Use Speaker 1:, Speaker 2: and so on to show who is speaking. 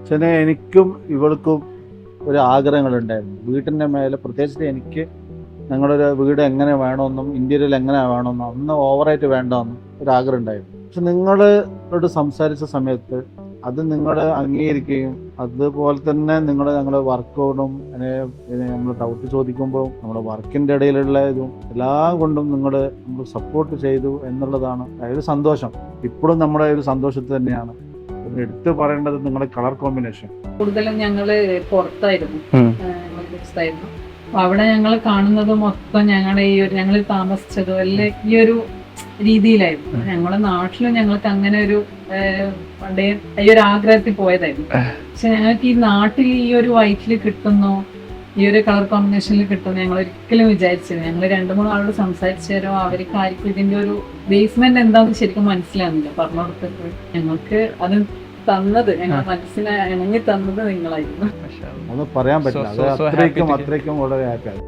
Speaker 1: പക്ഷേ എനിക്കും ഇവൾക്കും ഒരു ആഗ്രഹങ്ങളുണ്ടായിരുന്നു വീട്ടിൻ്റെ മേലെ. പ്രത്യേകിച്ച് എനിക്ക് ഞങ്ങളൊരു വീട് എങ്ങനെ വേണമെന്നും ഇന്റീരിയൽ എങ്ങനെ വേണമെന്നും അന്ന് ഓവറായിട്ട് വേണ്ടെന്നും ഒരാഗ്രഹം ഉണ്ടായിരുന്നു. പക്ഷെ നിങ്ങളോട് സംസാരിച്ച സമയത്ത് അത് നിങ്ങൾ അംഗീകരിക്കുകയും അതുപോലെ തന്നെ ഞങ്ങളുടെ വർക്കൗട്ടും നമ്മൾ ഡൗട്ട് ചോദിക്കുമ്പോൾ നമ്മുടെ വർക്കിൻ്റെ ഇടയിലുള്ള ഇതും എല്ലാം കൊണ്ടും നമ്മൾ സപ്പോർട്ട് ചെയ്തു എന്നുള്ളതാണ് ഒരു സന്തോഷം. ഇപ്പോഴും നമ്മുടെ ഒരു സന്തോഷത്തിൽ തന്നെയാണ്. എടുത്തു പറയേണ്ടത് നിങ്ങളുടെ കളർ കോമ്പിനേഷൻ.
Speaker 2: കൂടുതലും ഞങ്ങള് പുറത്തായിരുന്നു, അപ്പൊ അവിടെ ഞങ്ങൾ കാണുന്നത് മൊത്തം ഞങ്ങളുടെ ഞങ്ങൾ താമസിച്ചതും എല്ലാം ഈ ഒരു രീതിയിലായിരുന്നു. ഞങ്ങളുടെ നാട്ടിലും ഞങ്ങൾക്ക് അങ്ങനെ ഒരു പണ്ടേ ഈ ഒരു ആഗ്രഹത്തിൽ പോയതായിരുന്നു. പക്ഷെ ഞങ്ങൾക്ക് ഈ നാട്ടിൽ ഈ ഒരു വൈറ്റിൽ കിട്ടുന്നു, ഈ ഒരു കളർ കോമ്പിനേഷനിൽ കിട്ടുന്നു ഞങ്ങൾ ഒരിക്കലും വിചാരിച്ചിരുന്നു. ഞങ്ങൾ 2-3 ആളോട് സംസാരിച്ചു തരും, അവർക്ക് ആർക്കും ഇതിന്റെ ഒരു ബേസ്മെന്റ് എന്താണെന്ന് ശരിക്കും മനസ്സിലാകുന്നില്ല. പറഞ്ഞു കൊടുത്തിട്ട് ഞങ്ങൾക്ക് അത് തന്നത്, ഞങ്ങൾ മനസ്സിനെ ഇണങ്ങി തന്നത് നിങ്ങളായിരുന്നു.
Speaker 1: അത് പറയാൻ പറ്റില്ല. അത്രയ്ക്കും വളരെ ഹാപ്പിയാണ്.